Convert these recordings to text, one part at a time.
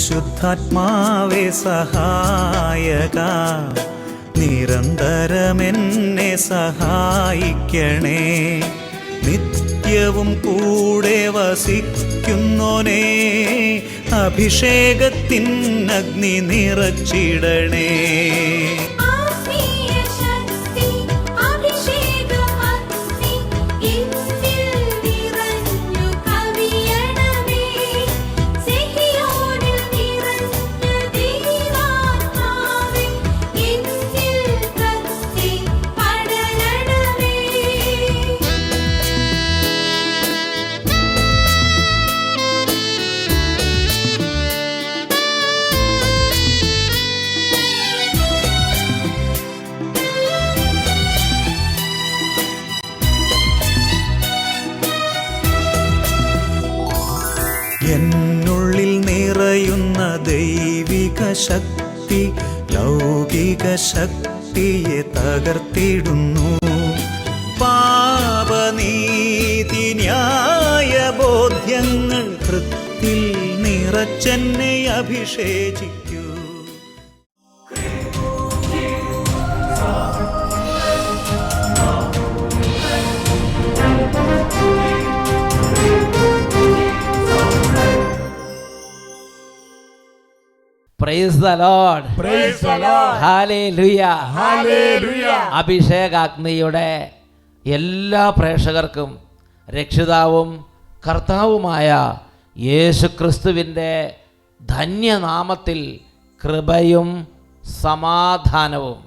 പരിശുദ്ധാത്മാവേ സഹായക, നിരന്തരമെന്നെ സഹായിക്കണേ. നിത്യവും കൂടെ വസിക്കുന്നോനേ, അഭിഷേകത്തിൻ അഗ്നി നിറച്ചിടണേ. എന്നുള്ളിൽ നിറയുന്ന ദൈവിക ശക്തി ലൗകിക ശക്തിയെ തകർത്തിടുന്നു. പാപനീതി ന്യായ ബോധ്യങ്ങൾ ഹൃത്തിൽ നിറച്ചെന്നെ അഭിഷേചിക്കൂ. Praise the Lord. Praise the Lord. Hallelujah. Hallelujah. അഭിഷേകാഗ്നിയുടെ എല്ലാ പ്രേക്ഷകർക്കും രക്ഷിതാവും കർത്താവുമായ യേശുക്രിസ്തുവിൻ്റെ ധന്യനാമത്തിൽ കൃപയും സമാധാനവും.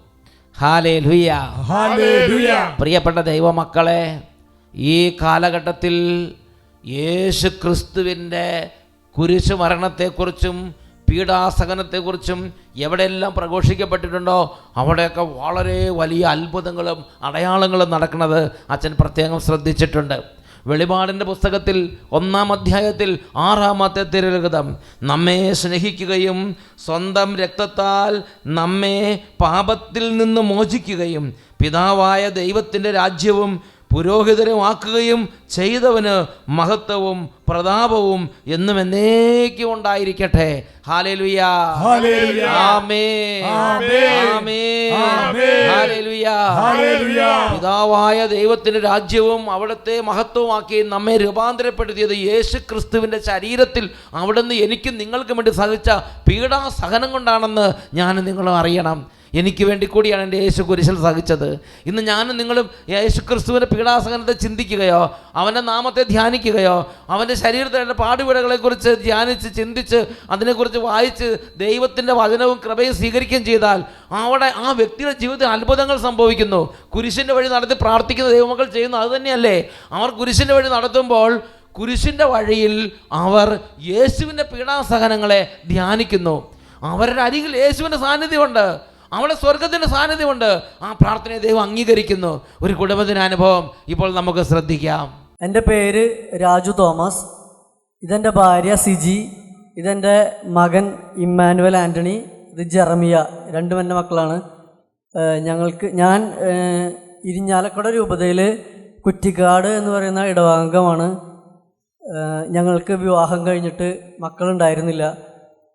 ഹല്ലേലൂയ. ഹല്ലേലൂയ. പ്രിയപ്പെട്ട ദൈവമക്കളെ, ഈ കാലഘട്ടത്തിൽ യേശുക്രിസ്തുവിൻ്റെ കുരിശുമരണത്തെക്കുറിച്ചും പീഡാസഹനത്തെക്കുറിച്ചും എവിടെയെല്ലാം പ്രഘോഷിക്കപ്പെട്ടിട്ടുണ്ടോ അവിടെയൊക്കെ വളരെ വലിയ അത്ഭുതങ്ങളും അടയാളങ്ങളും നടക്കുന്നത് അച്ഛൻ പ്രത്യേകം ശ്രദ്ധിച്ചിട്ടുണ്ട്. വെളിപാടിൻ്റെ പുസ്തകത്തിൽ 1-ാം അധ്യായത്തിൽ 6-ാമത്തെ തിരുലിഖിതം നമ്മെ സ്നേഹിക്കുകയും സ്വന്തം രക്തത്താൽ നമ്മെ പാപത്തിൽ നിന്ന് മോചിക്കുകയും പിതാവായ ദൈവത്തിൻ്റെ രാജ്യവും പുരോഹിതരുമാക്കുകയും ചെയ്തവന് മഹത്വവും പ്രതാപവും എന്നും എന്നേക്കും ഉണ്ടായിരിക്കട്ടെ. ഹല്ലേലൂയ. ഹല്ലേലൂയ. ആമേൻ. ആമേൻ. ഹല്ലേലൂയ. ഹല്ലേലൂയ. പിതാവായ ദൈവത്തിന്റെ രാജ്യവും അവിടുത്തെ മഹത്വമാക്കി നമ്മെ രൂപാന്തരപ്പെടുത്തിയത് യേശു ക്രിസ്തുവിന്റെ ശരീരത്തിൽ അവിടുന്ന് എനിക്കും നിങ്ങൾക്കും വേണ്ടി സഹിച്ച പീഡാസഹനം കൊണ്ടാണെന്ന് ഞാൻ നിങ്ങളും അറിയണം. എനിക്ക് വേണ്ടി കൂടിയാണ് എൻ്റെ യേശു കുരിശിൽ സഹിച്ചത്. ഇന്ന് ഞാനും നിങ്ങളും യേശു ക്രിസ്തുവിൻ്റെ പീഡാസഹനത്തെ ചിന്തിക്കുകയോ അവൻ്റെ നാമത്തെ ധ്യാനിക്കുകയോ അവൻ്റെ ശരീരത്തിലെ പാടുപീടുകളെക്കുറിച്ച് ധ്യാനിച്ച് ചിന്തിച്ച് അതിനെക്കുറിച്ച് വായിച്ച് ദൈവത്തിൻ്റെ വചനവും കൃപയും സ്വീകരിക്കുകയും ചെയ്താൽ അവിടെ ആ വ്യക്തിയുടെ ജീവിതത്തിൽ അത്ഭുതങ്ങൾ സംഭവിക്കുന്നു. കുരിശിൻ്റെ വഴി നടത്തി പ്രാർത്ഥിക്കുന്ന ദൈവമക്കൾ ചെയ്യുന്നു അതുതന്നെയല്ലേ. അവർ കുരിശിൻ്റെ വഴി നടത്തുമ്പോൾ കുരിശിൻ്റെ വഴിയിൽ അവർ യേശുവിൻ്റെ പീഡാസഹനങ്ങളെ ധ്യാനിക്കുന്നു. അവരുടെ അരികിൽ യേശുവിൻ്റെ സാന്നിധ്യമുണ്ട്, അവിടെ സ്വർഗത്തിൻ്റെ സാന്നിധ്യമുണ്ട്. ആ പ്രാർത്ഥനയെ ദൈവം അംഗീകരിക്കുന്നു. ഒരു കുടുംബത്തിൻ്റെ അനുഭവം ഇപ്പോൾ നമുക്ക് ശ്രദ്ധിക്കാം. എൻ്റെ പേര് രാജു തോമസ്, ഇതെൻ്റെ ഭാര്യ സിജി, ഇതെൻ്റെ മകൻ ഇമ്മാനുവൽ ആൻ്റണി, ഇത് ജെറമിയ, രണ്ടും എൻ്റെ മക്കളാണ്. ഞാൻ ഇരിഞ്ഞാലക്കുട രൂപതയിൽ കുറ്റിക്കാട് എന്ന് പറയുന്ന ഇടവകമാണ്. ഞങ്ങൾക്ക് വിവാഹം കഴിഞ്ഞിട്ട് മക്കളുണ്ടായിരുന്നില്ല.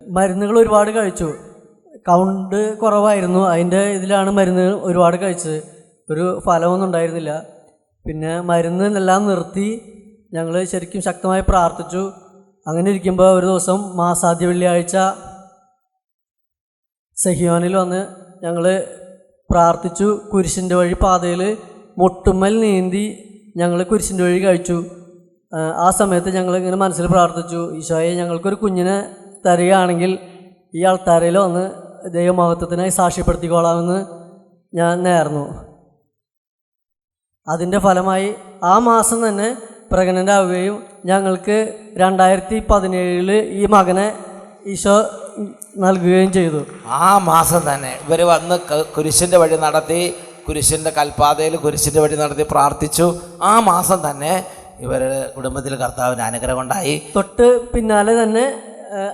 മരുന്നുകൾ ഒരുപാട് കഴിച്ചു, കൗണ്ട് കുറവായിരുന്നു, അതിൻ്റെ ഇതിലാണ് മരുന്ന് ഒരുപാട് കഴിച്ചത്. ഒരു ഫലമൊന്നും ഉണ്ടായിരുന്നില്ല. പിന്നെ മരുന്ന് എല്ലാം നിർത്തി ഞങ്ങൾ ശരിക്കും ശക്തമായി പ്രാർത്ഥിച്ചു. അങ്ങനെ ഇരിക്കുമ്പോൾ ഒരു ദിവസം മാസാദ്യ വെള്ളിയാഴ്ച സഹിയോനിൽ വന്ന് ഞങ്ങൾ പ്രാർത്ഥിച്ചു. കുരിശിൻ്റെ വഴി പാതയിൽ മുട്ടുമ്മൽ നീന്തി ഞങ്ങൾ കുരിശിൻ്റെ വഴി കഴിച്ചു. ആ സമയത്ത് ഞങ്ങൾ ഇങ്ങനെ മനസ്സിൽ പ്രാർത്ഥിച്ചു, ഈശോയെ ഞങ്ങൾക്കൊരു കുഞ്ഞിനെ തരികയാണെങ്കിൽ ഈ ആൾത്താരയിൽ വന്ന് ദൈവമഹത്വത്തിനായി സാക്ഷ്യപ്പെടുത്തിക്കോളാമെന്ന് ഞാൻ നേർന്നു. അതിൻ്റെ ഫലമായി ആ മാസം തന്നെ പ്രഗ്നൻ്റ് ആവുകയും ഞങ്ങൾക്ക് 2017 ഈ മകനെ ഈശോ നൽകുകയും ചെയ്തു. ആ മാസം തന്നെ ഇവർ വന്ന് കുരിശിൻ്റെ വഴി നടത്തി, കുരിശിൻ്റെ കൽപ്പാതയിൽ കുരിശിൻ്റെ വഴി നടത്തി പ്രാർത്ഥിച്ചു. ആ മാസം തന്നെ ഇവരുടെ കുടുംബത്തിൽ കർത്താവിൻ്റെ അനുഗ്രഹം ഉണ്ടായി. തൊട്ട് പിന്നാലെ തന്നെ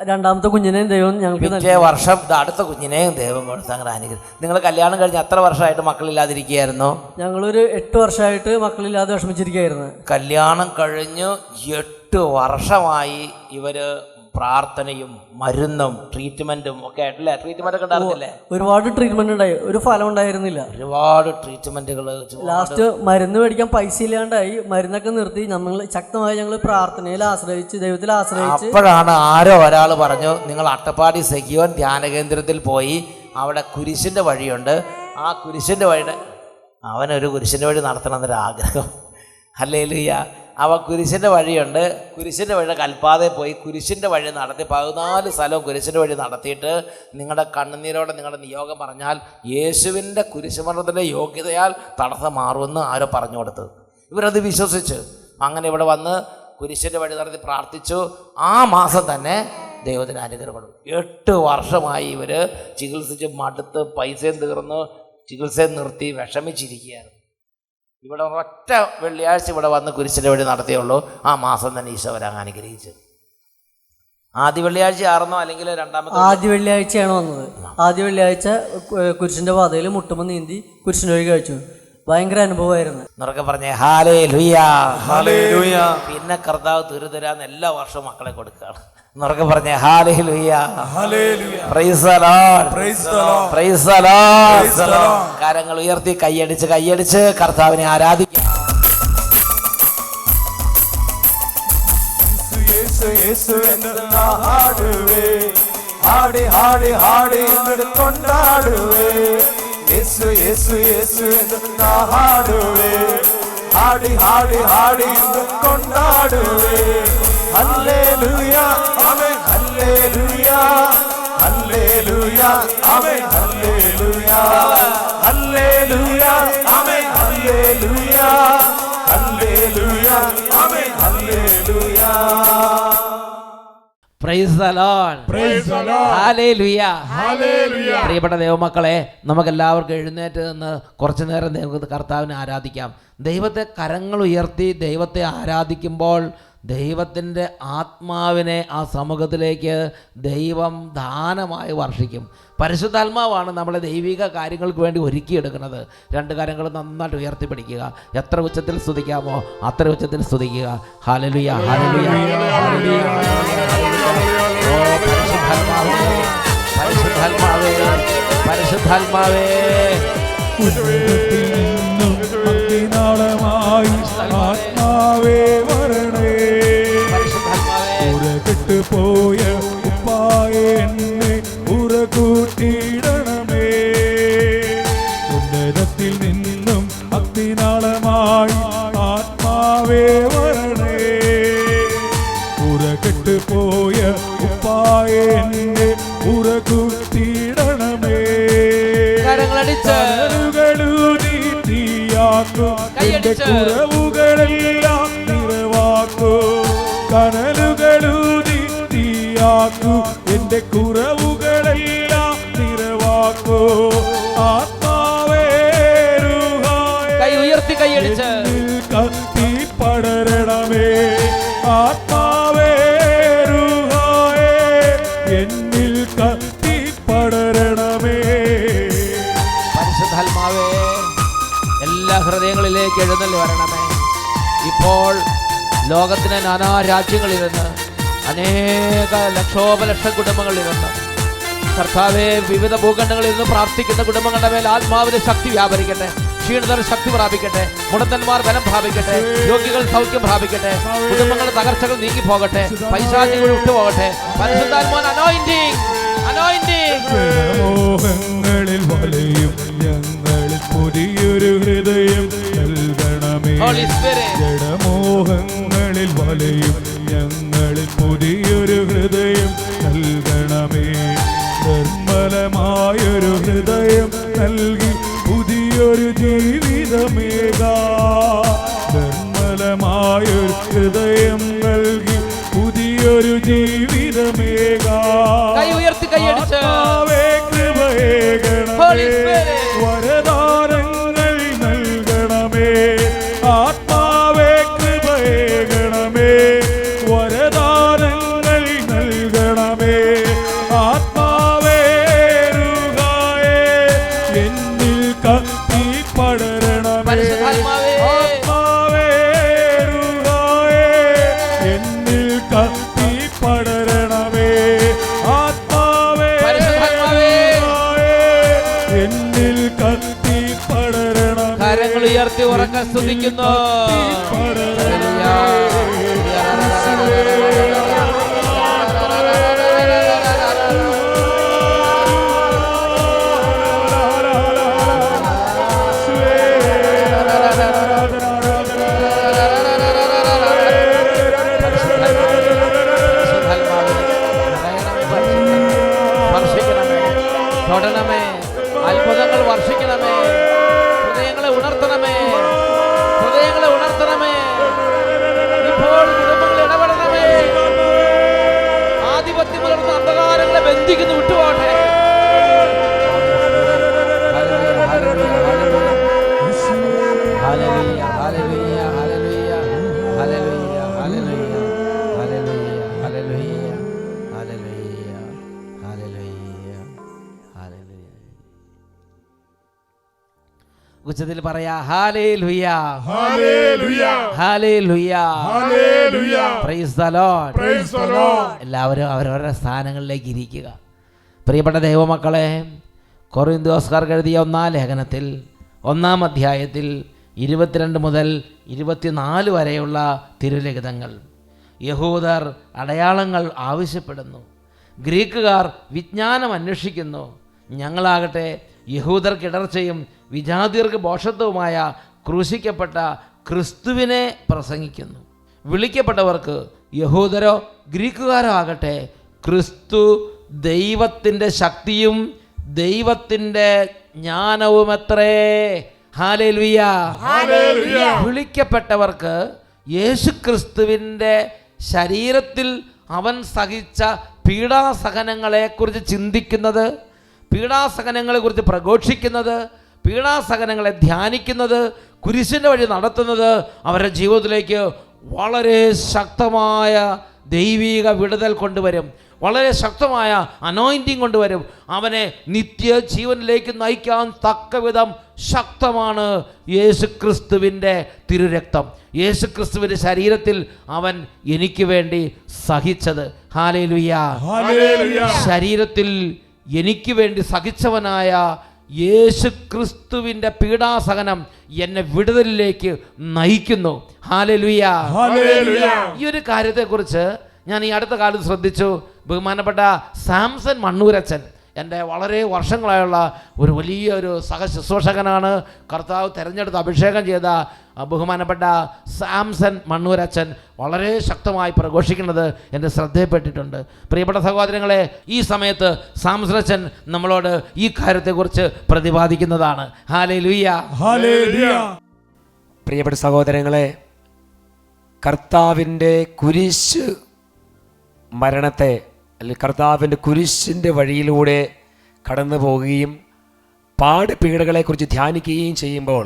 രണ്ടാമത്തെ കുഞ്ഞിനെയും ദൈവം ഞങ്ങൾക്ക് പിറ്റേ വർഷം അടുത്ത കുഞ്ഞിനെയും ദൈവം കൊടുത്ത് അങ്ങനെ അനുഗ്രഹം. നിങ്ങൾ കല്യാണം കഴിഞ്ഞ് എത്ര വർഷമായിട്ട് മക്കളില്ലാതിരിക്കുകയായിരുന്നു? ഞങ്ങളൊരു 8 വർഷമായിട്ട് മക്കളില്ലാതെ വിഷമിച്ചിരിക്കുകയായിരുന്നു. കല്യാണം കഴിഞ്ഞ് 8 വർഷമായി ഇവർ പ്രാർത്ഥനയും മരുന്നും ട്രീറ്റ്മെന്റും ഒക്കെ ആയിട്ടല്ലേ? ട്രീറ്റ്മെന്റ് ഒക്കെ ഉണ്ടായിരുന്നില്ലേ? ഒരുപാട് ട്രീറ്റ്മെന്റ് ഉണ്ടായി, ഒരു ഫലം ഉണ്ടായിരുന്നില്ല. ഒരുപാട് ട്രീറ്റ്മെന്റുകൾ. ലാസ്റ്റ് മരുന്ന് മേടിക്കാൻ പൈസ ഇല്ലാണ്ടായി, മരുന്നൊക്കെ നിർത്തി. ഞങ്ങൾ പ്രാർത്ഥനയിൽ ആശ്രയിച്ച്, ദൈവത്തിൽ ആശ്രയിച്ച്. അപ്പോഴാണ് ആരോ ഒരാൾ പറഞ്ഞു, നിങ്ങൾ അട്ടപ്പാടി സെക്യൂർ ധ്യാന കേന്ദ്രത്തിൽ പോയി, അവിടെ കുരിശിന്റെ വഴിയുണ്ട്, ആ കുരിശിന്റെ വഴിയുടെ അവനൊരു കുരിശിന്റെ വഴി നടത്തണം എന്നൊരാഗ്രഹം. ഹല്ലേലൂയ. അവ കുരിശിൻ്റെ വഴിയുണ്ട്, കുരിശിൻ്റെ വഴിയുടെ കൽപ്പാതയിൽ പോയി കുരിശിൻ്റെ വഴി നടത്തി 14 സ്ഥലവും കുരിശിൻ്റെ വഴി നടത്തിയിട്ട് നിങ്ങളുടെ കണ്ണുനീരോടെ നിങ്ങളുടെ നിയോഗം പറഞ്ഞാൽ യേശുവിൻ്റെ കുരിശുമരണത്തിൻ്റെ യോഗ്യതയാൽ തടസ്സം മാറുമെന്ന് ആരോ പറഞ്ഞു കൊടുത്തത്. ഇവരത് വിശ്വസിച്ച് അങ്ങനെ ഇവിടെ വന്ന് കുരിശിൻ്റെ വഴി നടത്തി പ്രാർത്ഥിച്ചു. ആ മാസം തന്നെ ദൈവത്തിന് അനുഗ്രഹപ്പെടും. 8 വർഷമായി ഇവർ ചികിത്സിച്ച് മടുത്ത് പൈസയും തീർന്ന് ചികിത്സയും നിർത്തി വിഷമിച്ചിരിക്കുകയാണ്. ഇവിടെ ഒറ്റ വെള്ളിയാഴ്ച ഇവിടെ വന്ന് കുരിശിൻ്റെ വഴി നടത്തിയുള്ളൂ. ആ മാസം തന്നെ ഈശോ വരാൻ അനുഗ്രഹിച്ചു. ആദ്യ വെള്ളിയാഴ്ച ആയിരുന്നോ അല്ലെങ്കിൽ രണ്ടാമത്തെ? ആദ്യ വെള്ളിയാഴ്ചയാണ് വന്നത്. ആദ്യ വെള്ളിയാഴ്ച കുരിശിന്റെ പാതയിൽ മുട്ടുമ്പോൾ നീന്തി കുരിശിന്റെ വഴി കഴിച്ചു. ഭയങ്കര അനുഭവമായിരുന്നു. എന്നൊക്കെ പറഞ്ഞേ ഹല്ലേലൂയ, ഹല്ലേലൂയ. പിന്നെ കർത്താവ് തുരുതരാന്ന് എല്ലാ വർഷവും മക്കളെ കൊടുക്കുകയാണ്. എന്നൊക്കെ പറഞ്ഞേ hallelujah, hallelujah. Praise the lord, praise the lord, praise the Lord. കരങ്ങൾ ഉയർത്തി കൈയടിച്ച് കർത്താവിനെ ആരാധിക്കാം. യേശു എന്ന് ഹാടുവേ, ഹാടി ഹാടി ഹാടി കൊണ്ടാടുവേ. യേശു യേശു യേശു എന്ന് ഹാടുവേ, ഹാടി ഹാടി ഹാടി കൊണ്ടാടുവേ. ഹല്ലേലൂയ, ആമേൻ, ഹല്ലേലൂയ, ഹല്ലേലൂയ, ആമേൻ, ഹല്ലേലൂയ, ഹല്ലേലൂയ, ആമേൻ, ഹല്ലേലൂയ, ഹല്ലേലൂയ, ആമേൻ, ഹല്ലേലൂയ. Praise the lord, praise the lord, ഹല്ലേലൂയ, ഹല്ലേലൂയ. പ്രിയപ്പെട്ട ദൈവമക്കളെ, നമുക്കെല്ലാവർക്കും എഴുന്നേറ്റ് നിന്ന് കുറച്ചു നേരം ദൈവത്തെ കർത്താവിനെ ആരാധിക്കാം. ദൈവത്തെ കരങ്ങൾ ഉയർത്തി ദൈവത്തെ ആരാധിക്കുമ്പോൾ ദൈവത്തിൻ്റെ ആത്മാവിനെ ആ സമൂഹത്തിലേക്ക് ദൈവം ദാനമായി വർഷിക്കും. പരിശുദ്ധാത്മാവാണ് നമ്മളെ ദൈവിക കാര്യങ്ങൾക്ക് വേണ്ടി ഒരുക്കിയെടുക്കുന്നത്. 2 കാര്യങ്ങൾ നന്നായിട്ട് ഉയർത്തിപ്പിടിക്കുക. എത്ര ഉച്ചത്തിൽ സ്തുതിക്കാമോ അത്ര ഉച്ചത്തിൽ സ്തുതിക്കുക. ഹല്ലേലൂയ, ഹല്ലേലൂയ, ഹല്ലേലൂയ. ഓ പരിശുദ്ധാത്മാവേ, പരിശുദ്ധാത്മാവേ, പരിശുദ്ധാത്മാവേ. ആത്മാവേ വരണേ, പോയ ഉപ്പായ എന്നെ ഉറകൂട്ടിയിടണമേ. ഉന്നതത്തിൽ നിന്നും അഗ്നിനാളമായി ആത്മാവേ വരണേ. ഉറകെട്ട് പോയ ഉപ്പായ എന്നെ ഉറകൂട്ടിയിടണമേ. കരങ്ങളൂതി തീയാക്കും എന്റെ കുറവുകളെല്ലാം നിറവാക്കൂ. കനലുകളൂതി തീയാക്കൂ എന്റെ കുറവുകളെല്ലാം നിറവാക്കൂ. ആത്മാവേ രൂഹായേ, കൈ ഉയർത്തി കൈയടിച്ച് കത്തി പടരണമേ. ആത്മാവേ രൂഹായേ, എന്നിൽ കത്തി പടരണമേ. പരിശുദ്ധാത്മാവേ, എല്ലാ ഹൃദയങ്ങളിലേക്ക് എഴുന്നള്ളി വരണമേ. ഇപ്പോൾ ലോകത്തിലെ നാനാ രാജ്യങ്ങളിൽ നിന്ന് അനേക ലക്ഷോപലക്ഷം കുടുംബങ്ങളിൽ നിന്ന് കർത്താവെ വിവിധ ഭൂഖണ്ഡങ്ങളിൽ നിന്ന് പ്രാർത്ഥിക്കുന്ന കുടുംബങ്ങളുടെ മേൽ ആത്മാവിന്റെ ശക്തി വ്യാപരിക്കട്ടെ. ക്ഷീണിതർ ശക്തി പ്രാപിക്കട്ടെ, മുടന്തന്മാർ ബലം പ്രാപിക്കട്ടെ, രോഗികൾ സൗഖ്യം പ്രാപിക്കട്ടെ, കുടുംബങ്ങളുടെ തകർച്ചകൾ നീങ്ങിപ്പോകട്ടെ, പൈശാചികൾ വിട്ടുപോകട്ടെ. പരിശുദ്ധാത്മാവിൻ അനോയിന്റിംഗ്, അനോയിന്റിംഗ്. മോഹങ്ങളിൽ വലയും ഞങ്ങളിൽ പുതിയൊരു ഹൃദയം നൽകണമേ. ജഡമോഹങ്ങളിൽ വലയും ഞങ്ങളിൽ പുതിയൊരു ഹൃദയം നൽകണമേ. നിർമ്മലമായൊരു ഹൃദയം നൽകി പുതിയൊരു ജീവിതമേകാ. നിർമ്മലമായൊരു ഹൃദയം നൽകി പുതിയൊരു ജീവിതമേകാ. ആത്മാവേ കൃപയേകണമേ, വരദാനങ്ങൾ നൽകണമേ. ആത്മാവേ കൃപയേകണമേ, വരദാനങ്ങൾ നൽകണമേ. ആത്മാവേ രൂഹായേ, എന്നിൽ കത്തി പടരണമേ. ആത്മാവേ രൂഹായേ, എന്നിൽ കത്തി പടരണമേ. കരങ്ങൾ ഉയർത്തി ഉറക്കെ സ്തുതിക്കുന്നു. തൊടണമേ, അത്ഭുതങ്ങൾ വർഷിക്കണമേ, ഹൃദയങ്ങളെ ഉണർത്തണമേ, ഹൃദയങ്ങളെ ഉണർത്തണമേ. ഇപ്പോൾ കുടുംബങ്ങൾ ഇടപെടണമേ. ആധിപത്യം പുലർത്തുന്ന അന്ധകാരങ്ങളെ ബന്ധിക്കുന്നു, വിട്ടുപോട്ടെ. ഉച്ചത്തിൽ പറയാ ഹല്ലേലൂയ, ഹല്ലേലൂയ, ഹല്ലേലൂയ, hallelujah. Praise the lord. Praise the Lord. എല്ലാവരും അവരവരുടെ സ്ഥാനങ്ങളിലേക്ക് ഇരിക്കുക. പ്രിയപ്പെട്ട ദൈവമക്കളെ, കൊറിന്തോസ്കാർക്ക് എഴുതിയ 1-ാം ലേഖനത്തിൽ 1-ാം അധ്യായത്തിൽ 22 മുതൽ 24 വരെയുള്ള തിരുലിഖിതങ്ങൾ. യഹൂദർ അടയാളങ്ങൾ ആവശ്യപ്പെടുന്നു, ഗ്രീക്കുകാർ വിജ്ഞാനം അന്വേഷിക്കുന്നു. ഞങ്ങളാകട്ടെ യഹൂദർക്ക് ഇടർച്ചയും വിജാതിയർക്ക് ഭോഷത്വവുമായ ക്രൂശിക്കപ്പെട്ട ക്രിസ്തുവിനെ പ്രസംഗിക്കുന്നു. വിളിക്കപ്പെട്ടവർക്ക് യഹൂദരോ ഗ്രീക്കുകാരോ ആകട്ടെ ക്രിസ്തു ദൈവത്തിൻ്റെ ശക്തിയും ദൈവത്തിൻ്റെ ജ്ഞാനവുമത്രേ. Hallelujah, hallelujah. വിളിക്കപ്പെട്ടവർക്ക് യേശുക്രിസ്തുവിൻ്റെ ശരീരത്തിൽ അവൻ സഹിച്ച പീഡാസഹനങ്ങളെക്കുറിച്ച് ചിന്തിക്കുന്നത്, പീഡാസഹനങ്ങളെക്കുറിച്ച് പ്രഘോഷിക്കുന്നത്, പീഡാസഹനങ്ങളെ ധ്യാനിക്കുന്നത്, കുരിശിൻ്റെ വഴി നടത്തുന്നത് അവരുടെ ജീവിതത്തിലേക്ക് വളരെ ശക്തമായ ദൈവിക വിടുതൽ കൊണ്ടുവരും, വളരെ ശക്തമായ അനോയിൻറ്റിങ് കൊണ്ടുവരും. അവനെ നിത്യജീവനിലേക്ക് നയിക്കാൻ തക്കവിധം ശക്തമാണ് യേശുക്രിസ്തുവിൻ്റെ തിരുരക്തം, യേശുക്രിസ്തുവിൻ്റെ ശരീരത്തിൽ അവൻ എനിക്ക് വേണ്ടി സഹിച്ചത്. Hallelujah, hallelujah. ശരീരത്തിൽ എനിക്ക് വേണ്ടി സഹിച്ചവനായ യേശുക്രിസ്തുവിൻ്റെ പീഡാസഹനം എന്നെ വിടുതലിലേക്ക് നയിക്കുന്നു. Hallelujah, hallelujah. ഈ ഒരു കാര്യത്തെക്കുറിച്ച് ഞാൻ ഈ അടുത്ത കാലത്ത് ശ്രദ്ധിച്ചു. ബഹുമാനപ്പെട്ട സാംസൺ മണ്ണൂരച്ചൻ, എൻ്റെ വളരെ വർഷങ്ങളായുള്ള ഒരു വലിയൊരു സഹശുശ്രൂഷകനാണ്. കർത്താവ് തിരഞ്ഞെടുത്ത് അഭിഷേകം ചെയ്ത ബഹുമാനപ്പെട്ട സാംസൺ മണ്ണൂരച്ചൻ വളരെ ശക്തമായി പ്രഘോഷിക്കുന്നത് എൻ്റെ ശ്രദ്ധയിൽപ്പെട്ടിട്ടുണ്ട്. പ്രിയപ്പെട്ട സഹോദരങ്ങളെ, ഈ സമയത്ത് സാംസൺ നമ്മളോട് ഈ കാര്യത്തെക്കുറിച്ച് പ്രതിപാദിക്കുന്നതാണ്. ഹല്ലേലൂയ, ഹല്ലേലൂയ. പ്രിയപ്പെട്ട സഹോദരങ്ങളെ, കർത്താവിൻ്റെ കുരിശ് മരണത്തെ അല്ലെങ്കിൽ കർത്താവിൻ്റെ കുരിശിൻ്റെ വഴിയിലൂടെ കടന്നു പോവുകയും പാടുപീഡകളെക്കുറിച്ച് ധ്യാനിക്കുകയും ചെയ്യുമ്പോൾ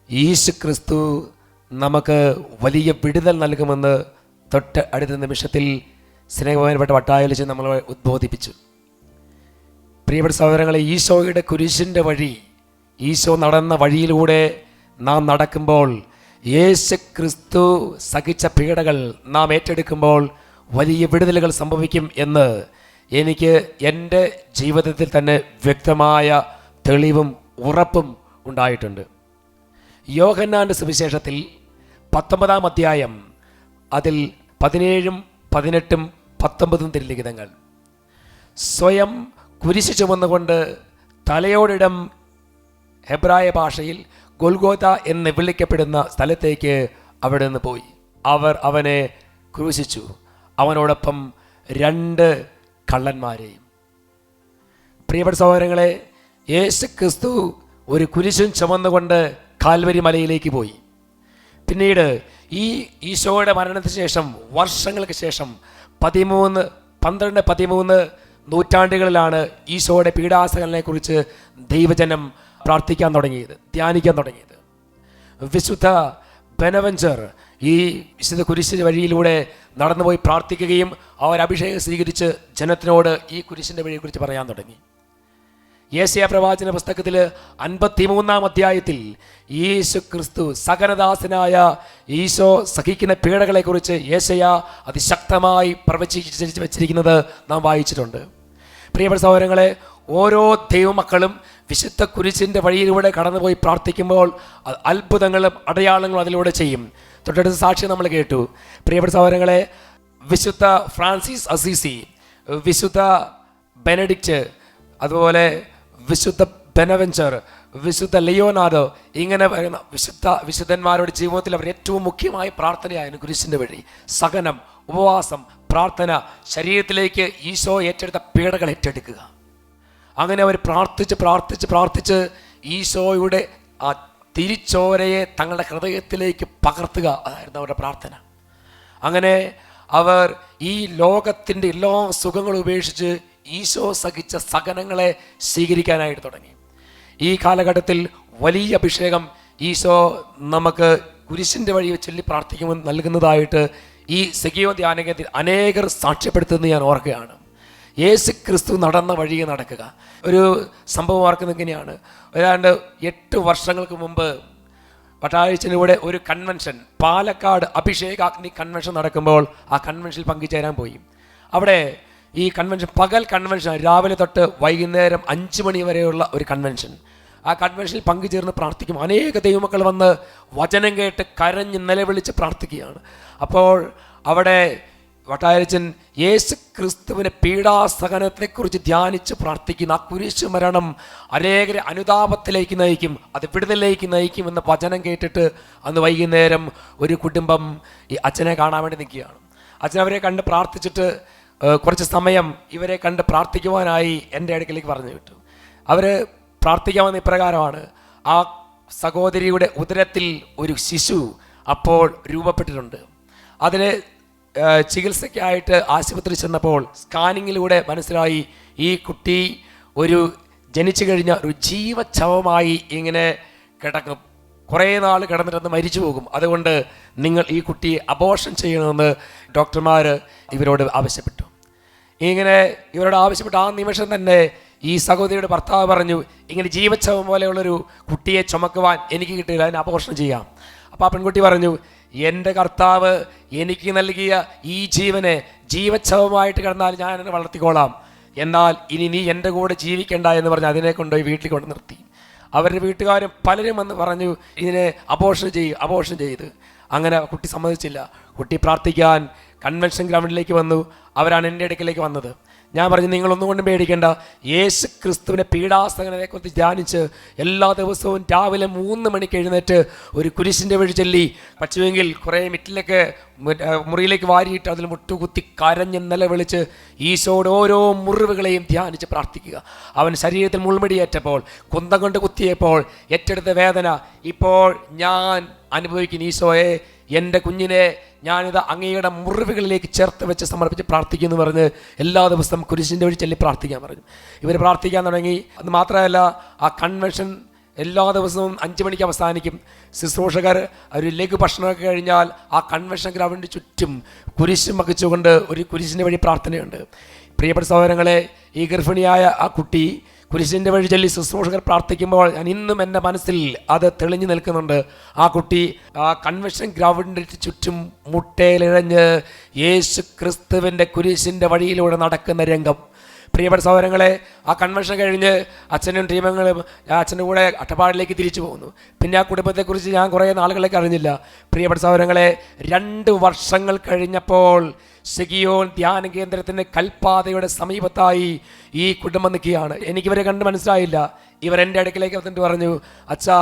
യേശു ക്രിസ്തു നമുക്ക് വലിയ വിടുതൽ നൽകുമെന്ന് തൊട്ട് അടുത്ത നിമിഷത്തിൽ സ്നേഹവാനപ്പെട്ട വട്ടായലിച്ച് നമ്മളെ ഉദ്ബോധിപ്പിച്ചു. പ്രിയപ്പെട്ട സഹോദരങ്ങളെ, ഈശോയുടെ കുരിശിൻ്റെ വഴി, ഈശോ നടന്ന വഴിയിലൂടെ നാം നടക്കുമ്പോൾ, യേശു ക്രിസ്തു സഹിച്ച പീഡകൾ നാം ഏറ്റെടുക്കുമ്പോൾ വലിയ വിടുതലുകൾ സംഭവിക്കും എന്ന് എനിക്ക് എൻ്റെ ജീവിതത്തിൽ തന്നെ വ്യക്തമായ തെളിവും ഉറപ്പും ഉണ്ടായിട്ടുണ്ട്. യോഹന്നാൻ്റെ സുവിശേഷത്തിൽ 19-ാം അധ്യായം അതിൽ 17, 18, 19 തിരുലിഖിതങ്ങൾ. സ്വയം കുരിശ് ചുമന്നുകൊണ്ട് തലയോടിടം ഹെബ്രായ ഭാഷയിൽ ഗൊൽഗോഥ എന്ന് വിളിക്കപ്പെടുന്ന സ്ഥലത്തേക്ക് അവിടെ നിന്ന് പോയി. അവർ അവനെ ക്രൂശിച്ചു, അവനോടൊപ്പം 2 കള്ളന്മാരെയും. പ്രിയപ്പെട്ട സഹോദരങ്ങളെ, യേശു ക്രിസ്തു ഒരു കുരിശും ചുമന്നുകൊണ്ട് കാൽവരി മലയിലേക്ക് പോയി. പിന്നീട് ഈ ഈശോയുടെ മരണത്തിന് ശേഷം, വർഷങ്ങൾക്ക് ശേഷം 12-13 നൂറ്റാണ്ടുകളിലാണ് ഈശോയുടെ പീഡാസഹനങ്ങളെക്കുറിച്ച് ദൈവജനം പ്രാർത്ഥിക്കാൻ തുടങ്ങിയത്, ധ്യാനിക്കാൻ തുടങ്ങിയത്. വിശുദ്ധ ബെനവഞ്ചർ ഈ വിശുദ്ധ കുരിശിൻ്റെ വഴിയിലൂടെ നടന്നുപോയി പ്രാർത്ഥിക്കുകയും അവർ അഭിഷേകം സ്വീകരിച്ച് ജനത്തിനോട് ഈ കുരിശിൻ്റെ വഴിയെക്കുറിച്ച് പറയാൻ തുടങ്ങി. യേശയ്യാ പ്രവാചന പുസ്തകത്തിൽ 53-ാം അധ്യായത്തിൽ യേശു ക്രിസ്തു സകലദാസനായ ഈശോ സഹിക്കുന്ന പീഡകളെക്കുറിച്ച് യേശയ്യാ അതിശക്തമായി പ്രവചിച്ച് വെച്ചിരിക്കുന്നത് നാം വായിച്ചിട്ടുണ്ട്. പ്രിയപ്പെട്ട സഹോദരങ്ങളെ, ഓരോ ദൈവമക്കളും വിശുദ്ധ കുരിശിൻ്റെ വഴിയിലൂടെ കടന്നുപോയി പ്രാർത്ഥിക്കുമ്പോൾ അത്ഭുതങ്ങളും അടയാളങ്ങളും അതിലൂടെ ചെയ്യും. തൊട്ടടുത്ത സാക്ഷ്യം നമ്മൾ കേട്ടു. പ്രിയപ്പെട്ട സഹോദരങ്ങളെ, വിശുദ്ധ ഫ്രാൻസിസ് അസീസി, വിശുദ്ധ ബെനഡിക്റ്റ്, അതുപോലെ വിശുദ്ധ ബെനവെഞ്ചർ, വിശുദ്ധ ലിയോനാർഡോ, ഇങ്ങനെ പറയുന്ന വിശുദ്ധന്മാരുടെ ജീവിതത്തിൽ അവർ ഏറ്റവും മുഖ്യമായ പ്രാർത്ഥനയായിരുന്നു കുരിശിൻ്റെ വഴി. സഹനം, ഉപവാസം, പ്രാർത്ഥന, ശരീരത്തിലേക്ക് ഈശോ ഏറ്റെടുത്ത പീഡകൾ ഏറ്റെടുക്കുക. അങ്ങനെ അവർ പ്രാർത്ഥിച്ച് ഈശോയുടെ ആ തിരിച്ചോരയെ തങ്ങളുടെ ഹൃദയത്തിലേക്ക് പകർത്തുക. അതായിരുന്നു അവരുടെ പ്രാർത്ഥന. അങ്ങനെ അവർ ഈ ലോകത്തിൻ്റെ എല്ലാ സുഖങ്ങളും ഉപേക്ഷിച്ച് ഈശോ സഹിച്ച സഹനങ്ങളെ സ്വീകരിക്കാനായിട്ട് തുടങ്ങി. ഈ കാലഘട്ടത്തിൽ വലിയ അഭിഷേകം ഈശോ നമുക്ക് കുരിശിൻ്റെ വഴി ചൊല്ലി പ്രാർത്ഥിക്കുമ്പോൾ നൽകുന്നതായിട്ട് ഈ സെഗിയോൻ ധ്യാനകേന്ദ്രത്തിൽ അനേകർ സാക്ഷ്യപ്പെടുത്തുന്നത് ഞാൻ ഓർക്കുകയാണ്. യേശു ക്രിസ്തു നടന്ന വഴിയെ നടക്കുക. ഒരു സംഭവം ഓർക്കുന്നത് ഇങ്ങനെയാണ്. ഏതാണ്ട് 8 വർഷങ്ങൾക്ക് മുമ്പ് പട്ടാഴിച്ചനിലൂടെ ഒരു കൺവെൻഷൻ, പാലക്കാട് അഭിഷേകാഗ്നി കൺവെൻഷൻ നടക്കുമ്പോൾ ആ കൺവെൻഷനിൽ പങ്കുചേരാൻ പോയി. അവിടെ ഈ കൺവെൻഷൻ പകൽ കൺവെൻഷൻ, രാവിലെ തൊട്ട് വൈകുന്നേരം 5 മണി വരെയുള്ള ഒരു കൺവെൻഷൻ. ആ കൺവെൻഷനിൽ പങ്കുചേർന്ന് പ്രാർത്ഥിക്കും. അനേക ദൈവമക്കൾ വന്ന് വചനം കേട്ട് കരഞ്ഞ് നിലവിളിച്ച് പ്രാർത്ഥിക്കുകയാണ്. അപ്പോൾ അവിടെ വട്ടായച്ചൻ യേശു ക്രിസ്തുവിൻ്റെ പീഡാസഹനത്തെക്കുറിച്ച് ധ്യാനിച്ച് പ്രാർത്ഥിക്കുന്ന ആ കുരിശ് മരണം അനേകരെ അനുതാപത്തിലേക്ക് നയിക്കും, അത് വിടുതലിലേക്ക് നയിക്കും എന്ന വചനം കേട്ടിട്ട് അന്ന് വൈകുന്നേരം ഒരു കുടുംബം ഈ അച്ഛനെ കാണാൻ വേണ്ടി നിൽക്കുകയാണ്. അച്ഛൻ അവരെ കണ്ട് പ്രാർത്ഥിച്ചിട്ട് കുറച്ച് സമയം ഇവരെ കണ്ട് പ്രാർത്ഥിക്കുവാനായി എൻ്റെ അടുക്കലേക്ക് പറഞ്ഞു വിട്ടു. അവർ പ്രാർത്ഥിക്കാൻ വന്ന ഇപ്രകാരമാണ്: ആ സഹോദരിയുടെ ഉദരത്തിൽ ഒരു ശിശു അപ്പോൾ രൂപപ്പെട്ടിട്ടുണ്ട്. അതിന് ചികിത്സയ്ക്കായിട്ട് ആശുപത്രി ചെന്നപ്പോൾ സ്കാനിങ്ങിലൂടെ മനസ്സിലായി ഈ കുട്ടി ഒരു ജനിച്ചു കഴിഞ്ഞ ഒരു ജീവച്ഛവമായി ഇങ്ങനെ കിടക്കും, കുറേ നാൾ കിടന്നിട്ടൊന്ന് മരിച്ചു പോകും. അതുകൊണ്ട് നിങ്ങൾ ഈ കുട്ടിയെ അബോർഷൻ ചെയ്യണമെന്ന് ഡോക്ടർമാർ ഇവരോട് ആവശ്യപ്പെട്ടു. ഇങ്ങനെ ഇവരോട് ആവശ്യപ്പെട്ട ആ നിമിഷം തന്നെ ഈ സഹോദരിയുടെ ഭർത്താവ് പറഞ്ഞു, ഇങ്ങനെ ജീവച്ഛവം പോലെയുള്ളൊരു കുട്ടിയെ ചുമക്കുവാൻ എനിക്ക് കിട്ടില്ല, അതിന് അബോർഷൻ ചെയ്യാം. അപ്പോൾ ആ പെൺകുട്ടി പറഞ്ഞു, എൻ്റെ കർത്താവ് എനിക്ക് നൽകിയ ഈ ജീവനെ ജീവച്ഛവമായിട്ട് കിടന്നാൽ ഞാൻ എന്നെ വളർത്തിക്കോളാം, എന്നാൽ ഇനി നീ എൻ്റെ കൂടെ ജീവിക്കണ്ട എന്ന് പറഞ്ഞ് അതിനെ കൊണ്ടുപോയി വീട്ടിൽ കൊണ്ട് നിർത്തി. അവരുടെ വീട്ടുകാരും പലരും വന്ന് പറഞ്ഞു, ഇതിനെ അബോർഷൻ ചെയ്ത്. അങ്ങനെ കുട്ടി സമ്മതിച്ചില്ല. കുട്ടി പ്രാർത്ഥിക്കാൻ കൺവെൻഷൻ ഗ്രൗണ്ടിലേക്ക് വന്നു. അവരാണ് എൻ്റെ അടുക്കലേക്ക് വന്നത്. ഞാൻ പറഞ്ഞു, നിങ്ങളൊന്നുകൊണ്ടും പേടിക്കേണ്ട, യേശു ക്രിസ്തുവിൻ്റെ പീഡാസഹനത്തെക്കുറിച്ച് ധ്യാനിച്ച് എല്ലാ ദിവസവും രാവിലെ 3 മണിക്ക് എഴുന്നേറ്റ് ഒരു കുരിശിൻ്റെ വഴി ചൊല്ലി, പറ്റുമെങ്കിൽ കുറേ മിറ്റിലൊക്കെ മുറിയിലേക്ക് വാരിയിട്ട് അതിൽ മുട്ടുകുത്തി കരഞ്ഞ് നിലവിളിച്ച് ഈശോയുടെ ഓരോ മുറിവുകളെയും ധ്യാനിച്ച് പ്രാർത്ഥിക്കുക. അവൻ ശരീരത്തിൽ മുൾമുടിയേറ്റപ്പോൾ, കുന്തം കൊണ്ട് കുത്തിയപ്പോൾ ഏറ്റെടുത്ത വേദന ഇപ്പോൾ ഞാൻ അനുഭവിക്കുന്ന ഈശോയെ, എൻ്റെ കുഞ്ഞിനെ ഞാനിത് അങ്ങയുടെ മുറിവുകളിലേക്ക് ചേർത്ത് വെച്ച് സമർപ്പിച്ച് പ്രാർത്ഥിക്കുന്നു പറഞ്ഞ് എല്ലാ ദിവസവും കുരിശിൻ്റെ വഴി ചൊല്ലി പ്രാർത്ഥിക്കാൻ പറഞ്ഞു. ഇവർ പ്രാർത്ഥിക്കാൻ തുടങ്ങി. അത് മാത്രമല്ല, ആ കൺവെൻഷൻ എല്ലാ ദിവസവും 5 മണിക്ക് അവസാനിക്കും. ശുശ്രൂഷകർ ഒരു ലഘു ഭക്ഷണമൊക്കെ കഴിഞ്ഞാൽ ആ കൺവെൻഷൻ ഗ്രൗണ്ടിന് ചുറ്റും കുരിശും വഹിച്ചുകൊണ്ട് ഒരു കുരിശിൻ്റെ വഴി പ്രാർത്ഥനയുണ്ട്. പ്രിയപ്പെട്ട സഹോദരങ്ങളെ, ഈ ഗർഭിണിയായ ആ കുട്ടി കുരിശിൻ്റെ വഴി ചൊല്ലി ശുശ്രൂഷകർ പ്രാർത്ഥിക്കുമ്പോൾ ഞാൻ ഇന്നും എൻ്റെ മനസ്സിൽ അത് തെളിഞ്ഞു നിൽക്കുന്നുണ്ട്. ആ കുട്ടി ആ കൺവെൻഷൻ ഗ്രൗണ്ടിന് ചുറ്റും മുട്ടയിലിഴഞ്ഞ് യേശു ക്രിസ്തുവിൻ്റെ കുരിശിൻ്റെ വഴിയിലൂടെ നടക്കുന്ന രംഗം. പ്രിയപ്പെട്ട സഹോദരങ്ങളെ, ആ കൺവെൻഷൻ കഴിഞ്ഞ് അച്ഛനും ടീമങ്ങളും അച്ഛൻ്റെ കൂടെ അട്ടപ്പാടിലേക്ക് തിരിച്ചു പോകുന്നു. പിന്നെ ആ കുടുംബത്തെക്കുറിച്ച് ഞാൻ കുറേ നാളുകളിലേക്ക് അറിഞ്ഞില്ല. പ്രിയപ്പെട്ട സഹോദരങ്ങളെ, 2 വർഷങ്ങൾ കഴിഞ്ഞപ്പോൾ സെഗിയോൻ ധ്യാന കേന്ദ്രത്തിൻ്റെ കൽപ്പാതയുടെ സമീപത്തായി ഈ കുടുംബം നിൽക്കുകയാണ്. എനിക്കിവരെ കണ്ട് മനസ്സിലായില്ല. ഇവർ എൻ്റെ അടുക്കിലേക്ക് വന്നിട്ട് പറഞ്ഞു, അച്ഛാ,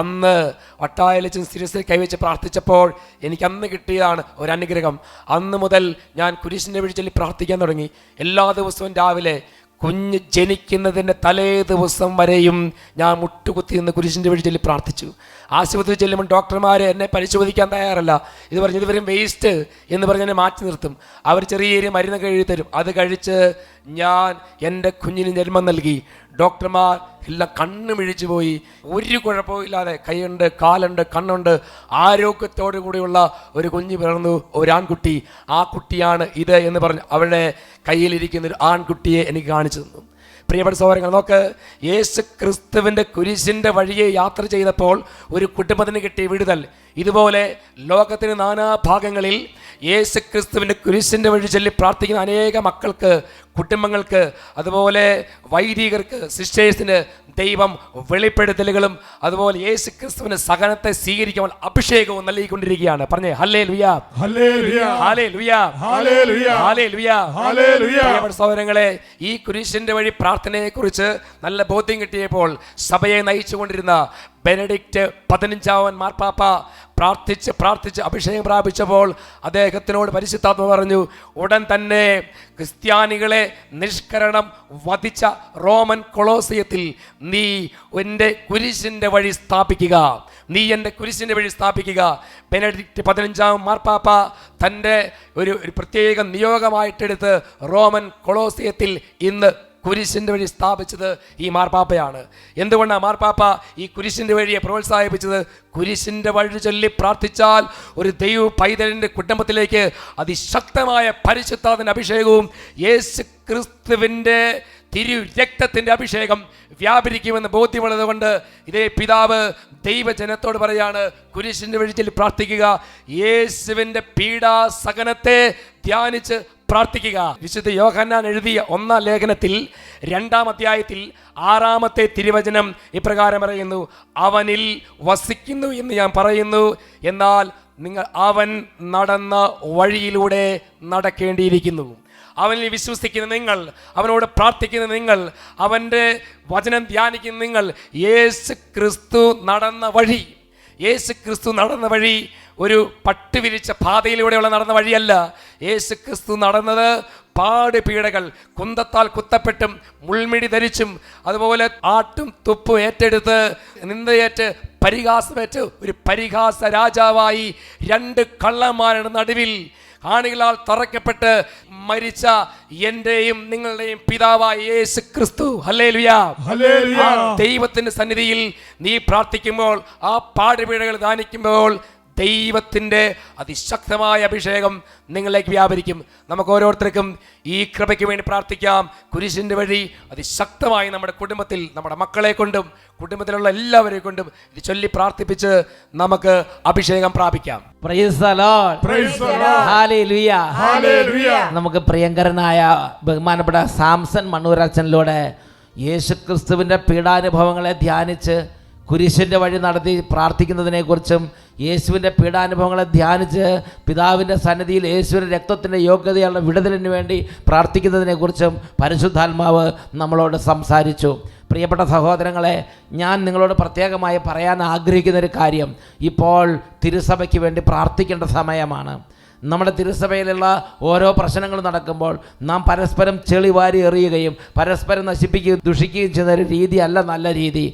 അന്ന് വട്ടായലച്ചൻ സിരസിൽ കൈവച്ച് പ്രാർത്ഥിച്ചപ്പോൾ എനിക്ക് അന്ന് കിട്ടിയതാണ് ഒരു അനുഗ്രഹം. അന്ന് മുതൽ ഞാൻ കുരിശിൻ്റെ വഴി ചൊല്ലി പ്രാർത്ഥിക്കാൻ തുടങ്ങി. എല്ലാ ദിവസവും രാവിലെ കുഞ്ഞ് ജനിക്കുന്നതിൻ്റെ തലേ ദിവസം വരെയും ഞാൻ മുട്ടുകുത്തി നിന്ന് കുരിശിൻ്റെ വഴി ചൊല്ലി പ്രാർത്ഥിച്ചു. ആശുപത്രി ചെല്ലുമ്പോൾ ഡോക്ടർമാർ എന്നെ പരിശോധിക്കാൻ തയ്യാറല്ല. ഇത് പറഞ്ഞ് ഇതുവരെയും വേസ്റ്റ് എന്ന് പറഞ്ഞ് എന്നെ മാറ്റി നിർത്തും. അവർ ചെറിയ മരുന്നൊക്കെ എഴുതി തരും. അത് കഴിച്ച് ഞാൻ എൻ്റെ കുഞ്ഞിന് ജന്മം നൽകി. ഡോക്ടർമാർ എല്ലാം കണ്ണ് മിഴിച്ചു പോയി. ഒരു കുഴപ്പവും ഇല്ലാതെ കൈയുണ്ട്, കാലുണ്ട്, കണ്ണുണ്ട്, ആരോഗ്യത്തോടു കൂടിയുള്ള ഒരു കുഞ്ഞ് പിറന്നു, ഒരു ആൺകുട്ടി. ആ കുട്ടിയാണ് ഇത് എന്ന് പറഞ്ഞ് അവരുടെ കയ്യിലിരിക്കുന്ന ഒരു ആൺകുട്ടിയെ എനിക്ക് കാണിച്ചു തന്നു. പ്രിയപ്പെട്ട സഹോദരങ്ങൾ, നോക്ക്, യേശു ക്രിസ്തുവിൻ്റെ കുരിശിൻ്റെ വഴിയെ യാത്ര ചെയ്തപ്പോൾ ഒരു കുടുംബത്തിന് കിട്ടിയ വിടുതൽ. ഇതുപോലെ ലോകത്തിന് നാനാഭാഗങ്ങളിൽ യേശു ക്രിസ്തുവിൻ്റെ കുരിശിൻ്റെ വഴി ചൊല്ലി പ്രാർത്ഥിക്കുന്ന അനേക മക്കൾക്ക്, കുടുംബങ്ങൾക്ക്, അതുപോലെ വൈദികർക്ക്, സിസ്റ്റേഴ്സിന് ദൈവം വെളിപ്പെടുത്തലുകളും അതുപോലെ യേശു ക്രിസ്തുവിന് സഹനത്തെ സ്വീകരിക്കുമ്പോൾ അഭിഷേകവും നൽകിക്കൊണ്ടിരിക്കുകയാണ്. പറഞ്ഞേ ഹല്ലേലൂയാ, ഹല്ലേലൂയ, ഹല്ലേലൂയ, ഹല്ലേലൂയ, ഹല്ലേലൂയ, ഹല്ലേലൂയ. പ്രിയപ്പെട്ട സഹോദരങ്ങളെ, ഈ കുരിശിന്റെ വഴി പ്രാർത്ഥനയെക്കുറിച്ച് നല്ല ബോധ്യം കിട്ടിയപ്പോൾ സഭയെ നയിച്ചുകൊണ്ടിരുന്ന ബെനഡിക്റ്റ് 15 മാർപ്പാപ്പ പ്രാർത്ഥിച്ച് അഭിഷേകം പ്രാപിച്ചപ്പോൾ അദ്ദേഹത്തിനോട് പരിശുദ്ധാത്മ പറഞ്ഞു, ഉടൻ തന്നെ ക്രിസ്ത്യാനികളെ നിഷ്കരണം വധിച്ച റോമൻ കൊളോസിയത്തിൽ നീ എൻ്റെ കുരിശിൻ്റെ വഴി സ്ഥാപിക്കുക, നീ എൻ്റെ കുരിശിൻ്റെ വഴി സ്ഥാപിക്കുക. ബെനഡിക്റ്റ് 15 മാർപ്പാപ്പ തൻ്റെ ഒരു പ്രത്യേക നിയോഗമായിട്ടെടുത്ത് റോമൻ കൊളോസിയത്തിൽ ഇന്ന് കുരിശിൻ്റെ വഴി സ്ഥാപിച്ചത് ഈ മാർപ്പാപ്പയാണ്. എന്തുകൊണ്ടാണ് മാർപ്പാപ്പ ഈ കുരിശിൻ്റെ വഴിയെ പ്രോത്സാഹിപ്പിച്ചത്? കുരിശിൻ്റെ വഴി ചൊല്ലി പ്രാർത്ഥിച്ചാൽ ഒരു ദൈവ പൈതലിൻ്റെ കുടുംബത്തിലേക്ക് അതിശക്തമായ പരിശുദ്ധാത്മാവിൻ്റെ അഭിഷേകവും യേശു ക്രിസ്തുവിൻ്റെ തിരു രക്തത്തിൻ്റെ അഭിഷേകം വ്യാപരിക്കുമെന്ന് ബോധ്യമുള്ളത് കൊണ്ട് ഇതേ പിതാവ് ദൈവജനത്തോട് പറയാണ്, കുരിശിൻ്റെ വഴി ചൊല്ലി പ്രാർത്ഥിക്കുക, യേശുവിൻ്റെ പീഡാസഹനത്തെ ധ്യാനിച്ച് പ്രാർത്ഥിക്കുക. വിശുദ്ധ യോഹന്നാൻ എഴുതിയ 1 ലേഖനത്തിൽ 2 അധ്യായത്തിൽ 6 തിരുവചനം ഇപ്രകാരം പറയുന്നു, അവനിൽ വസിക്കുന്നു എന്ന് ഞാൻ പറയുന്നു, എന്നാൽ നിങ്ങൾ അവൻ നടന്ന വഴിയിലൂടെ നടക്കേണ്ടിയിരിക്കുന്നു. അവനിൽ വിശ്വസിക്കുന്ന നിങ്ങൾ, അവനോട് പ്രാർത്ഥിക്കുന്ന നിങ്ങൾ, അവൻ്റെ വചനം ധ്യാനിക്കുന്ന നിങ്ങൾ, യേശു ക്രിസ്തു നടന്ന വഴി, യേശു ക്രിസ്തു നടന്ന വഴി ഒരു പട്ടുവിരിച്ച പാതയിലൂടെയുള്ള നടന്ന വഴിയല്ല. യേശു ക്രിസ്തു നടന്നത് പാടുപീഡകൾ, കുന്തത്താൽ കുത്തപ്പെട്ടും മുൾമിടി ധരിച്ചും അതുപോലെ ആട്ടും തുപ്പും ഏറ്റെടുത്ത് നിന്ദയേറ്റ് പരിഹാസമേറ്റ് ഒരു പരിഹാസ രാജാവായി 2 കള്ളന്മാരുടെ നടുവിൽ ആണികളാൽ തറയ്ക്കപ്പെട്ട് മരിച്ച എന്റെയും നിങ്ങളുടെയും പിതാവായ യേശു ക്രിസ്തു, ഹല്ലേലൂയ, ഹല്ലേലൂയ. ദൈവത്തിന്റെ സന്നിധിയിൽ നീ പ്രാർത്ഥിക്കുമ്പോൾ, ആ പാടുപീഡകൾ ദാനിക്കുമ്പോൾ ദൈവത്തിൻ്റെ അതിശക്തമായ അഭിഷേകം നിങ്ങളിലേക്ക് വ്യാപരിക്കും. നമുക്ക് ഓരോരുത്തർക്കും ഈ കൃപയ്ക്ക് വേണ്ടി പ്രാർത്ഥിക്കാം. കുരിശിൻ്റെ വഴി അതിശക്തമായി നമ്മുടെ കുടുംബത്തിൽ, നമ്മുടെ മക്കളെ കൊണ്ടും കുടുംബത്തിലുള്ള എല്ലാവരെ കൊണ്ടും ഇത് ചൊല്ലി പ്രാർത്ഥിപ്പിച്ച് നമുക്ക് അഭിഷേകം പ്രാപിക്കാം. Praise the lord, praise the lord, ഹല്ലേലൂയ, ഹല്ലേലൂയ. നമുക്ക് പ്രിയങ്കരനായ ബഹുമാനപ്പെട്ട സാംസൺ മണ്ണൂരച്ചനിലൂടെ യേശുക്രിസ്തുവിൻ്റെ പീഡാനുഭവങ്ങളെ ധ്യാനിച്ച് കുരിശിൻ്റെ വഴി നടത്തി പ്രാർത്ഥിക്കുന്നതിനെക്കുറിച്ചും യേശുവിൻ്റെ പീഡാനുഭവങ്ങളെ ധ്യാനിച്ച് പിതാവിൻ്റെ സന്നിധിയിൽ യേശുവിൻ്റെ രക്തത്തിൻ്റെ യോഗ്യതയുള്ള വിടുതലിന് വേണ്ടി പ്രാർത്ഥിക്കുന്നതിനെക്കുറിച്ചും പരിശുദ്ധാത്മാവ് നമ്മളോട് സംസാരിച്ചു. പ്രിയപ്പെട്ട സഹോദരങ്ങളെ, ഞാൻ നിങ്ങളോട് പ്രത്യേകമായി പറയാൻ ആഗ്രഹിക്കുന്നൊരു കാര്യം, ഇപ്പോൾ തിരുസഭയ്ക്ക് വേണ്ടി പ്രാർത്ഥിക്കേണ്ട സമയമാണ്. നമ്മുടെ തിരുസഭയിലുള്ള ഓരോ പ്രശ്നങ്ങൾ നടക്കുമ്പോൾ നാം പരസ്പരം ചെളി വാരി എറിയുകയും പരസ്പരം നശിപ്പിക്കുകയും ദുഷിക്കുകയും ചെയ്യുന്ന ഒരു രീതിയല്ല നല്ല രീതി.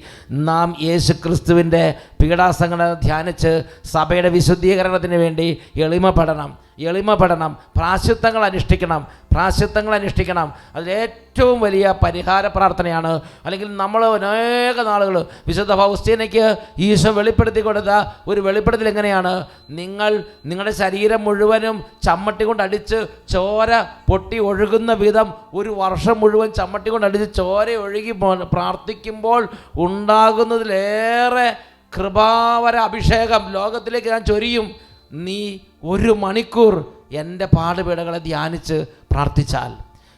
നാം യേശു ക്രിസ്തുവിൻ്റെ പീഡാസഹനം ധ്യാനിച്ച് സഭയുടെ വിശുദ്ധീകരണത്തിന് വേണ്ടി എളിമപ്പെടണം, പ്രായശ്ചിത്തങ്ങൾ അനുഷ്ഠിക്കണം. അതിലേറ്റവും വലിയ പരിഹാര പ്രാർത്ഥനയാണ്. അല്ലെങ്കിൽ നമ്മൾ അനേക നാളുകൾ വിശുദ്ധ ഫൗസ്റ്റീനയ്ക്ക് ഈശോ വെളിപ്പെടുത്തി കൊടുത്ത ഒരു വെളിപ്പെടുത്തൽ എങ്ങനെയാണ്? നിങ്ങളുടെ ശരീരം മുഴുവനും ചമ്മട്ടി കൊണ്ട് അടിച്ച് ചോര പൊട്ടി ഒഴുകുന്ന വിധം 1 വർഷം മുഴുവൻ ചമ്മട്ടി കൊണ്ട് അടിച്ച് ചോര ഒഴുകി പ്രാർത്ഥിക്കുമ്പോൾ ഉണ്ടാകുന്നതിലേറെ കൃപാവര അഭിഷേകം ലോകത്തിലേക്ക് ഞാൻ ചൊരിയും. നീ 1 മണിക്കൂർ എൻ്റെ പാടുപീഡകളെ ധ്യാനിച്ച് പ്രാർത്ഥിച്ചാൽ,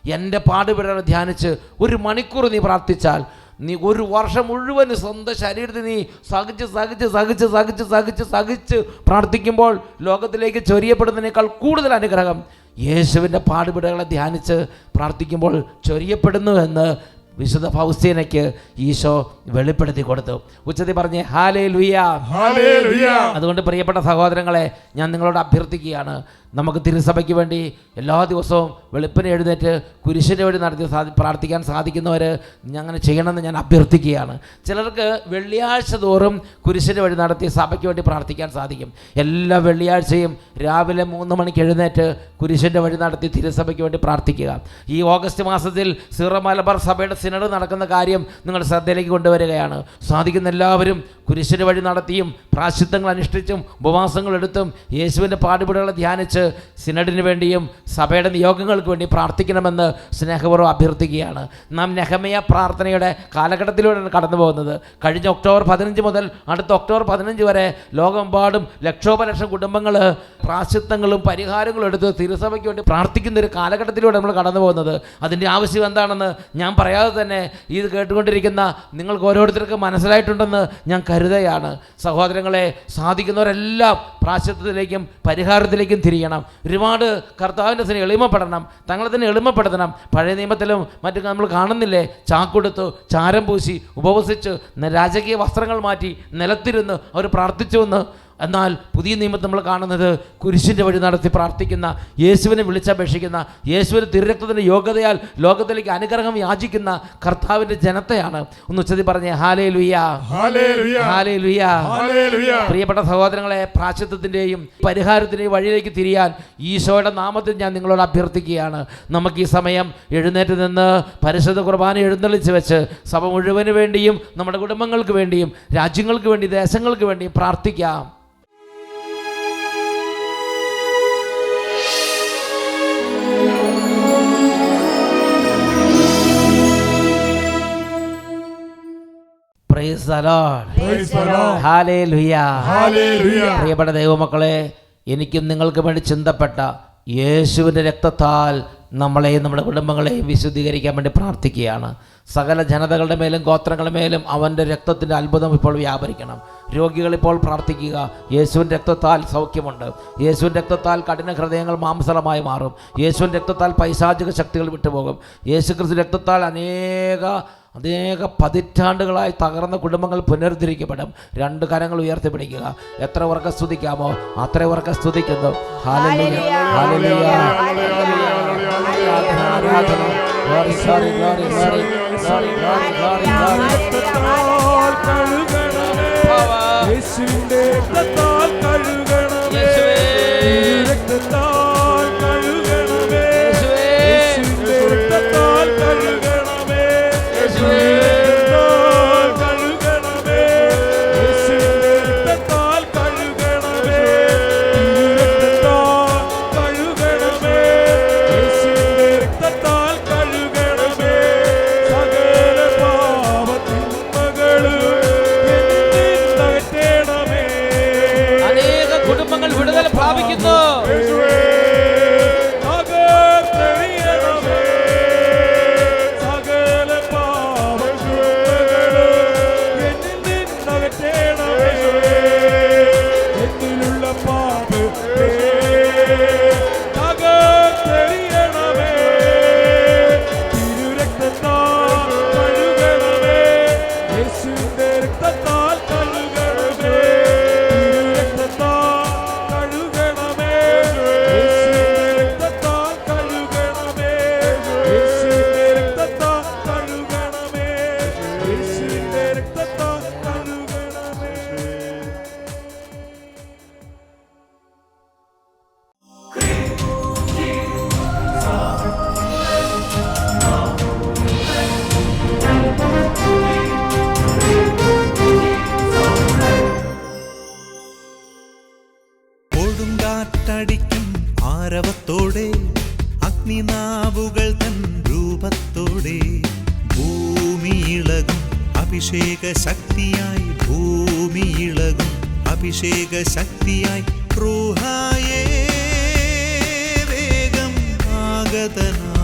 1 മണിക്കൂർ നീ പ്രാർത്ഥിച്ചാൽ, നീ 1 വർഷം മുഴുവൻ സ്വന്തം ശരീരത്തിൽ നീ സഹിച്ച് പ്രാർത്ഥിക്കുമ്പോൾ ലോകത്തിലേക്ക് ചൊരിയപ്പെടുന്നതിനേക്കാൾ കൂടുതൽ അനുഗ്രഹം യേശുവിൻ്റെ പാടുപീഡകളെ ധ്യാനിച്ച് പ്രാർത്ഥിക്കുമ്പോൾ ചൊരിയപ്പെടുന്നു എന്ന് വിശുദ്ധ ഫൗസ്റ്റീനയ്ക്ക് ഈശോ വെളിപ്പെടുത്തി കൊടുത്തു. ഉച്ചത്തിൽ പറഞ്ഞേ ഹല്ലേലൂയ, ഹല്ലേലൂയ. അതുകൊണ്ട് പ്രിയപ്പെട്ട സഹോദരങ്ങളെ, ഞാൻ നിങ്ങളോട് അഭ്യർത്ഥിക്കുകയാണ്, നമുക്ക് തിരുസഭയ്ക്ക് വേണ്ടി എല്ലാ ദിവസവും വെളുപ്പിനെ എഴുന്നേറ്റ് കുരിശിൻ്റെ വഴി നടത്തി പ്രാർത്ഥിക്കാൻ സാധിക്കുന്നവർ അങ്ങനെ ചെയ്യണമെന്ന് ഞാൻ അഭ്യർത്ഥിക്കുകയാണ്. ചിലർക്ക് വെള്ളിയാഴ്ച തോറും കുരിശിൻ്റെ വഴി നടത്തി സഭയ്ക്ക് വേണ്ടി പ്രാർത്ഥിക്കാൻ സാധിക്കും. എല്ലാ വെള്ളിയാഴ്ചയും രാവിലെ 3 മണിക്ക് എഴുന്നേറ്റ് കുരിശിൻ്റെ വഴി നടത്തി തിരുസഭയ്ക്ക് വേണ്ടി പ്രാർത്ഥിക്കുക. ഈ ഓഗസ്റ്റ് മാസത്തിൽ സീറോ മലബാർ സഭയുടെ സിനഡ് നടക്കുന്ന കാര്യം നിങ്ങളുടെ ശ്രദ്ധയിലേക്ക് കൊണ്ടുവരിക. വരികയാണ്. സാധിക്കുന്ന എല്ലാവരും കുരിശിന് വഴി നടത്തിയും പ്രാശ്ചിത്തങ്ങൾ അനുഷ്ഠിച്ചും ഉപവാസങ്ങൾ എടുത്തും യേശുവിൻ്റെ പാടുപെടുകളെ ധ്യാനിച്ച് സിനഡിന് വേണ്ടിയും സഭയുടെ നിയോഗങ്ങൾക്ക് വേണ്ടി പ്രാർത്ഥിക്കണമെന്ന് സ്നേഹപൂർവ്വം അഭ്യർത്ഥിക്കുകയാണ്. നാം നെഹമ്യ പ്രാർത്ഥനയുടെ കാലഘട്ടത്തിലൂടെയാണ് കടന്നു പോകുന്നത്. കഴിഞ്ഞ ഒക്ടോബർ 15 മുതൽ അടുത്ത ഒക്ടോബർ 15 വരെ ലോകമെമ്പാടും ലക്ഷോപലക്ഷം കുടുംബങ്ങൾ പ്രാശ്ചിത്തങ്ങളും പരിഹാരങ്ങളും എടുത്ത് തിരുസഭയ്ക്ക് വേണ്ടി പ്രാർത്ഥിക്കുന്ന ഒരു കാലഘട്ടത്തിലൂടെ നമ്മൾ കടന്നു പോകുന്നത്. അതിൻ്റെ ആവശ്യം എന്താണെന്ന് ഞാൻ പറയാതെ തന്നെ ഇത് കേട്ടുകൊണ്ടിരിക്കുന്ന നിങ്ങൾക്ക് ഓരോരുത്തർക്കും മനസ്സിലായിട്ടുണ്ടെന്ന് ഞാൻ കരുതുകയാണ്. സഹോദരങ്ങളെ, സാധിക്കുന്നവരെല്ലാം പ്രാശ്ചിത്തത്തിലേക്കും പരിഹാരത്തിലേക്കും തിരിയണം. ഒരുപാട് കർത്താവിൻ്റെ തന്നെ എളിമപ്പെടണം, തങ്ങളെ തന്നെ എളിമപ്പെടുത്തണം. പഴയ നിയമത്തിലും മറ്റും നമ്മൾ കാണുന്നില്ലേ, ചാക്കൊടുത്തു ചാരം പൂശി ഉപവസിച്ച് രാജകീയ വസ്ത്രങ്ങൾ മാറ്റി നിലത്തിരുന്ന് അവർ പ്രാർത്ഥിച്ചുവെന്ന്. എന്നാൽ പുതിയ നിയമത്തിൽ നമ്മൾ കാണുന്നത് കുരിശിൻ്റെ വഴി നടത്തി പ്രാർത്ഥിക്കുന്ന, യേശുവിനെ വിളിച്ചപേക്ഷിക്കുന്ന, യേശുവിൻ്റെ തിരുരക്തത്തിൻ്റെ യോഗ്യതയാൽ ലോകത്തിലേക്ക് അനുഗ്രഹം യാചിക്കുന്ന കർത്താവിൻ്റെ ജനത്തെയാണ്. ഒന്ന് ഉച്ചത്തിൽ പറഞ്ഞേ, ഹല്ലേലൂയ, ഹല്ലേലൂയ, ഹല്ലേലൂയ. ഹല്ലേലൂയ. പ്രിയപ്പെട്ട സഹോദരങ്ങളെ, പ്രാശ്ചിത്തത്തിൻ്റെയും പരിഹാരത്തിൻ്റെയും വഴിയിലേക്ക് തിരിയാൻ ഈശോയുടെ നാമത്തിൽ ഞാൻ നിങ്ങളോട് അഭ്യർത്ഥിക്കുകയാണ്. നമുക്ക് ഈ സമയം എഴുന്നേറ്റ് നിന്ന് പരിശുദ്ധ കുർബാന എഴുന്നള്ളിച്ച് വെച്ച് സഭ മുഴുവന് വേണ്ടിയും നമ്മുടെ കുടുംബങ്ങൾക്ക് വേണ്ടിയും രാജ്യങ്ങൾക്ക് വേണ്ടി ദേശങ്ങൾക്ക് വേണ്ടിയും പ്രാർത്ഥിക്കാം. Praise the Lord. Praise the Lord. Hallelujah. Hallelujah. പ്രിയപ്പെട്ട ദൈവമക്കളെ, എനിക്കും നിങ്ങൾക്ക് വേണ്ടി ചിന്തപ്പെട്ട യേശുവിൻ്റെ രക്തത്താൽ നമ്മളെയും നമ്മുടെ കുടുംബങ്ങളെയും വിശുദ്ധീകരിക്കാൻ വേണ്ടി പ്രാർത്ഥിക്കുകയാണ്. സകല ജനതകളുടെ മേലും ഗോത്രങ്ങളുടെ മേലും അവൻ്റെ രക്തത്തിൻ്റെ അത്ഭുതം ഇപ്പോൾ വ്യാപരിക്കണം. രോഗികളിപ്പോൾ പ്രാർത്ഥിക്കുക. യേശുവിൻ്റെ രക്തത്താൽ സൗഖ്യമുണ്ട്. യേശുവിൻ്റെ രക്തത്താൽ കഠിന ഹൃദയങ്ങൾ മാംസളമായി മാറും. യേശുവിൻ്റെ രക്തത്താൽ പൈശാചിക ശക്തികൾ വിട്ടുപോകും. യേശുക്രിസ്തു രക്തത്താൽ അനേക പതിറ്റാണ്ടുകളായി തകർന്ന കുടുംബങ്ങൾ പുനരുദ്ധരിക്കപ്പെടും. 2 കരങ്ങൾ ഉയർത്തിപ്പിടിക്കുക. എത്ര ഉറക്കെ സ്തുതിക്കാമോ അത്ര ഉറക്കെ സ്തുതിക്കുന്നു. ഹല്ലേലൂയ, ഹല്ലേലൂയ, ആരാധന. Glory, glory, glory, glory, glory, glory, glory, glory. യേശുവിന്റെ രക്തത്താൽ കഴുകണമേ, രക്തത്താൽ കഴുകണമേ, യേശുവിന്റെ രക്തത്താൽ കഴുകണമേ, രക്തത്താൽ കഴുകണമേ, യേശുവിന്റെ രക്തത്താൽ കഴുകണമേ, രക്തത്താൽ കഴുകണമേ, യേശുവിന്റെ രക്തത്താൽ കഴുകണമേ. സകല പാപത്തിന്മകളും എന്നകറ്റണമേ. അനേക കുടുംബങ്ങൾ വിടുതൽ പ്രാപിക്കുന്നു. സകല പാപങ്ങളും എന്നകറ്റണമേ. എന്നിലുള്ള പാപത്തെ അകറ്റണമേ. തിരുരക്തത്താൽ കഴുകണമേ, യേശുവിന്റെ രക്തത്താൽ കഴുകണമേ, തിരുരക്തത്താൽ കഴുകണമേ, യേശുവിന്റെ രക്തത്താൽ കഴുകണമേ, യേശുവിന്റെ രക്തത്താൽ കഴുകണമേ, യേശുവിന്റെ രക്തത്താൽ കഴുകണമേ. കൊടുങ്കാറ്റടിക്കും ആരവത്തോടെ അഗ്നിനാവുകൾ തൻ രൂപത്തോടെ ഭൂമിയിളകും അഭിഷേക ശക്തിയായി, ഭൂമിയിളകും അഭിഷേക ശക്തിയായി. റൂഹായേ വേഗം ആഗതനാ